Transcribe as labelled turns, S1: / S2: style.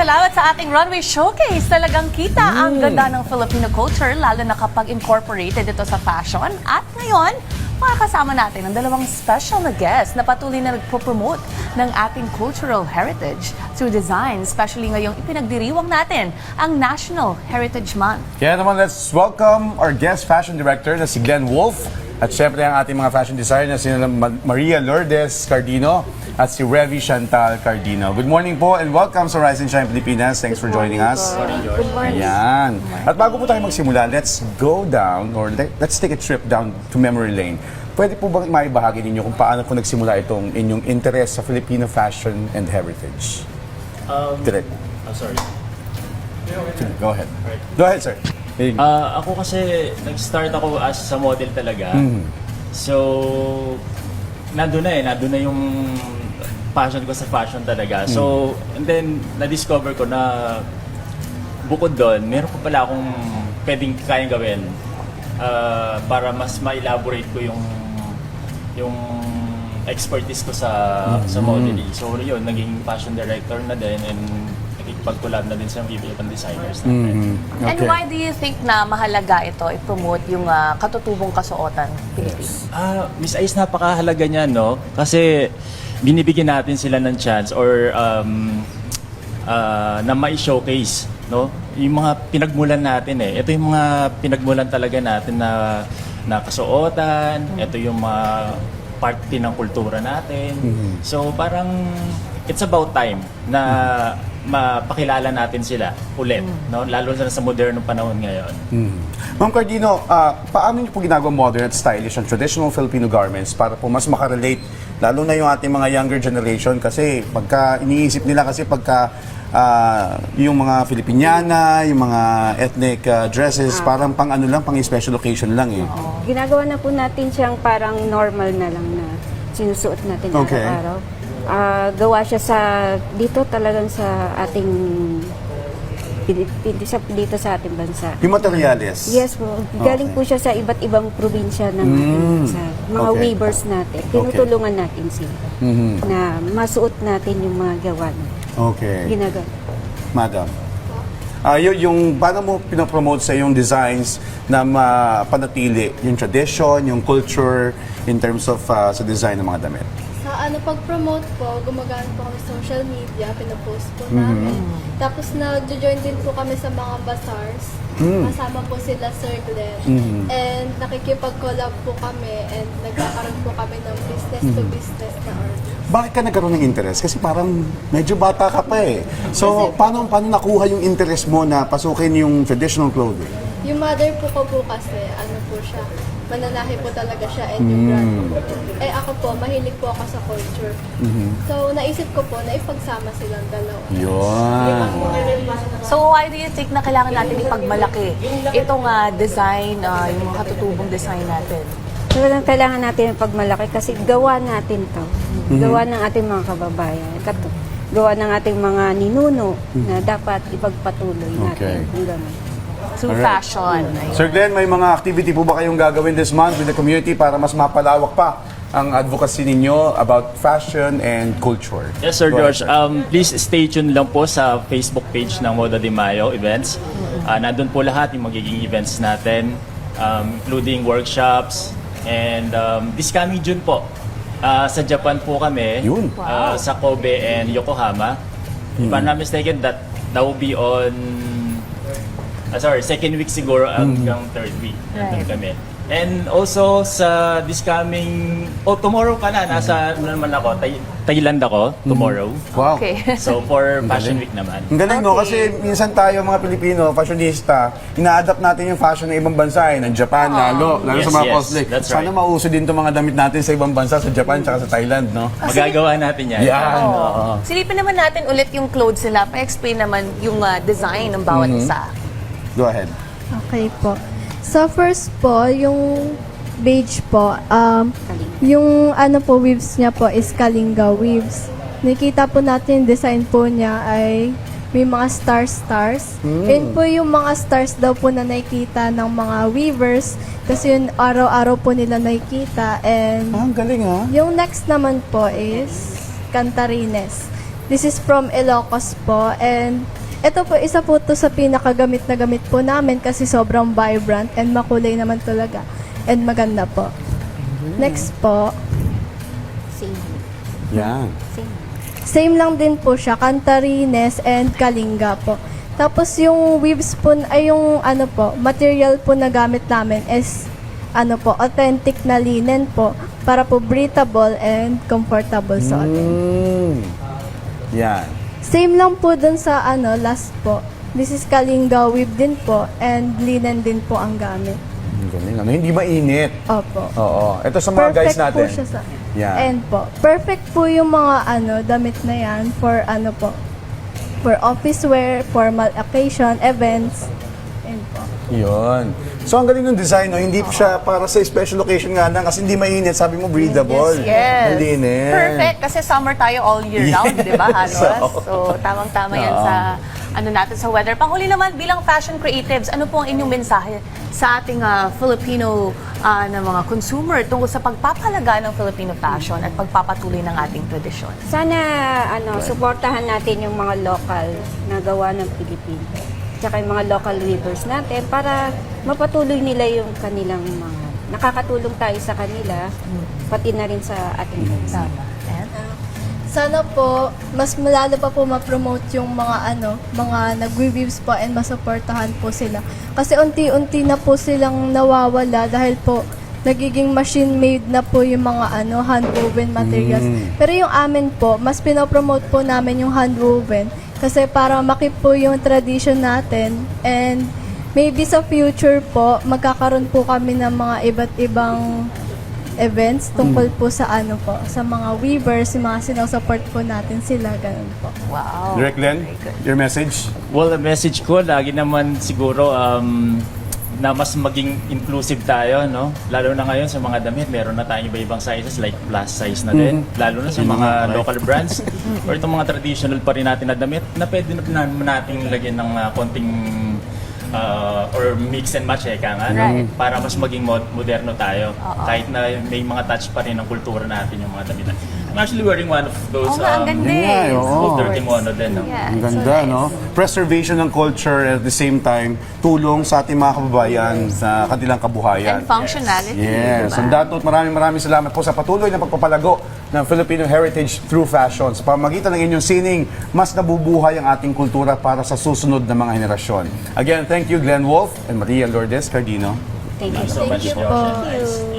S1: salamat sa ating runway showcase. Talagang kita ang ganda ng Filipino culture, lalo na kapag incorporated ito sa fashion. At ngayon, makakasama natin ang dalawang special na guest na patuloy na nagpo-promote ng ating cultural heritage through design, especially ngayong ipinagdiriwang natin ang National Heritage Month.
S2: Kaya naman, let's welcome our guest fashion director na si Glenn Wolf. At syempre ang ating mga fashion designer na si Maria Lourdes Cardino at si Revy Chantal Cardino. Good morning po and welcome sa Rise and Shine Pilipinas. Thanks for joining us.
S1: Good morning.
S2: Ayan. At bago po tayo magsimula, let's go down or let's take a trip down to memory lane. Pwede po bang maibahagi ninyo kung paano po nagsimula itong inyong interest sa Filipino fashion and heritage? Direct.
S3: Sorry.
S2: Go ahead. Go ahead, sir.
S3: Ako kasi, nag-start ako as sa model talaga. So, nandun na yung passion ko sa fashion talaga. So, and then, na-discover ko na bukod doon, meron pa pala akong pwedeng kayang gawin para mas ma-elaborate ko yung expertise ko sa modeling. So, yun, naging fashion director na din and pag-collab na din sa Philippine designers natin.
S1: And why do you think na mahalaga ito i-promote yung katutubong kasuotan Pilipinas?
S3: Miss Ice, napakahalaga niya, no? Kasi binibigyan natin sila ng chance or na mai-showcase, no? Yung mga pinagmulan natin eh. Ito yung mga pinagmulan talaga natin na kasuotan. Ito yung mga parte ng kultura natin. So parang it's about time na mapakilala natin sila ulit, no? Lalo na sa modernong panahon ngayon.
S2: Ma'am Cardino, paano niyo po ginagawa modern at stylish ang traditional Filipino garments para po mas makarelate, lalo na yung ating mga younger generation kasi pagka iniisip nila kasi pagka yung mga Filipiniana, yung mga ethnic dresses, parang pang ano lang, pang special occasion lang eh.
S4: Ginagawa na po natin siyang parang normal na lang na sinusuot natin araw-araw. Gawa siya dito talagang sa ating dito sa ating bansa.
S2: Yung materials?
S4: Yes po. Galing po siya sa iba't ibang probinsya ng ating bansa. Mga weavers natin. Tinutulungan natin sila na masuot natin yung mga gawa natin.
S2: Okay.
S4: Ginagawa.
S2: Madam. Yung paano mo pinapromote sa yung designs na mapanatili yung tradition, yung culture in terms of sa design ng mga damit?
S5: Pag-promote po, gumagamit po kami sa social media, pinapost po namin. Tapos nag-join din po kami sa mga bazaars. Kasama po sila Sir Glenn. And nakikipag-collab po kami and nagkakaroon po kami ng business-to-business na artist.
S2: Bakit ka nagkaroon ng interest? Kasi parang medyo bata ka pa eh. So, paano nakuha yung interest mo na pasukin yung traditional clothing?
S5: Yung mother po ko kasi, siya, mananahi po talaga siya and yung brand po. Eh ako po, mahilig po ako sa culture. So, naisip ko po na ipagsama silang dalawa.
S2: Yun.
S1: So why do you think na kailangan natin ipagmalaki itong design, yung mga katutubong design natin?
S4: Talagang kailangan natin pagmalaki kasi gawa natin to. Gawa ng ating mga kababayan. Gawa ng ating mga ninuno na dapat ipagpatuloy natin.
S1: Through fashion.
S2: Sir Glenn, may mga activity po ba kayong gagawin this month with the community para mas mapalawak pa ang advocacy ninyo about fashion and culture?
S3: Yes, Sir George. Please stay tuned lang po sa Facebook page ng Moda de Mayo Events. Nandun po lahat yung magiging events natin, including workshops. And this coming June po, sa Japan po kami, sa Kobe and Yokohama. If I'm not mistaken, that will be on second week siguro hanggang third week. Nandun kami. And also sa this coming, tomorrow pala, nasa naman ako, Thailand ako, tomorrow.
S2: Wow.
S1: Okay.
S3: So for Fashion Week naman.
S2: Ang galing no, kasi minsan tayo mga Pilipino, fashionista, ina-adapt natin yung fashion ng ibang bansa ng Japan lalo
S3: Yes,
S2: sa mga
S3: yes,
S2: cosplay.
S3: that's
S2: Sana
S3: right.
S2: mauso din itong mga damit natin sa ibang bansa, sa Japan at sa Thailand, no?
S3: Magagawa natin yan.
S2: Yan.
S1: Silipin naman natin ulit yung clothes nila. Pa-explain naman yung design ng bawat isa.
S2: Go ahead.
S6: Okay po. So first po, yung beige po, yung weaves niya po is Kalinga weaves. Nakita po natin design po niya ay may mga stars. Yun po yung mga stars daw po na nakikita ng mga weavers kasi yun araw-araw po nila nakikita. And
S2: Ang galing ha.
S6: yung next naman po is Cantarines. This is from Ilocos po and Ito po, isa po to sa pinakagamit na gamit po namin kasi sobrang vibrant and makulay naman talaga. And maganda po. Next po,
S4: Same.
S2: Yan.
S4: Same.
S6: same lang din po siya, Cantarines and Kalinga po. Tapos yung weaves po, ay yung ano po, material po na gamit namin is ano po, authentic na linen po para po breathable and comfortable sa atin.
S2: Yan.
S6: Same lang po dun sa ano, last po. This is Kalinga weave din po and linen din po ang gamit.
S2: Ang galing, ano? Hindi mainit.
S6: Opo.
S2: Oo. Ito sa mga guys
S6: Perfect
S2: natin.
S6: po siya sa...
S2: Yan.
S6: And po, perfect po yung mga ano, damit na yan for ano po, for office wear, formal occasion, events, and po.
S2: Yun. So, ang galing ng design, no? Hindi siya para sa special occasion nga lang kasi hindi mainit. Sabi mo, breathable.
S1: Yes.
S2: Hindi din.
S1: Perfect. Kasi summer tayo all year round, di ba, halos?
S2: So,
S1: So, tamang-tama yan sa ano natin sa weather. Panghuli naman, bilang fashion creatives, ano po ang inyong mensahe sa ating Filipino na mga consumer tungkol sa pagpapalaga ng Filipino fashion at pagpapatuloy ng ating tradisyon?
S4: Sana suportahan natin yung mga local na gawa ng Pilipino. Tsaka yung mga local weavers natin para mapatuloy nila yung kanilang mga nakakatulong tayo sa kanila pati na rin sa ating bansa.
S1: Tama. And,
S6: Sana po, mas malalo pa po ma-promote yung mga ano, mga nagwe-weaves po and masuportahan po sila. Kasi unti-unti na po silang nawawala dahil po nagiging machine-made na po yung mga ano, hand-woven materials. Pero yung amin po, mas pinopromote po namin yung hand-woven kasi para makip po yung tradition natin and maybe sa future po, magkakaroon po kami ng mga iba't ibang events tungkol po sa ano po, sa mga weavers, yung mga sinusupport po natin sila, ganun po.
S1: wow.
S2: Direct Len, your message?
S3: Well, the message ko, lagi naman siguro na mas maging inclusive tayo, no? Lalo na ngayon sa mga damit, meron na tayong iba-ibang sizes like plus size na din. Lalo na sa mga local brands or itong mga traditional pa rin natin na damit na pwede na natin lagyan ng konting or mix and match nga,
S1: Right.
S3: para mas maging moderno tayo. Kahit na may mga touch pa rin ng kultura natin yung mga damit. I'm actually wearing one of those
S1: Oo nga, ang ganda
S2: yeah, oo.
S3: Ultra Kimono din. No?
S1: Yeah,
S2: Ang
S1: so
S2: ganda,
S1: nice.
S2: no? Preservation ng culture at the same time, tulong sa ating mga kababayan sa kanilang kabuhayan.
S1: And functionality.
S2: Yes.
S1: diba?
S2: On that note, maraming salamat po sa patuloy na pagpapalago ng Filipino heritage through fashion. Sa pamamagitan ng inyong sining, mas nabubuhay ang ating kultura para sa susunod na mga henerasyon. Again, thank you Glenn Wolf and Maria Lourdes Cardino.
S4: Thank you
S3: So much.
S6: po.
S3: Nice.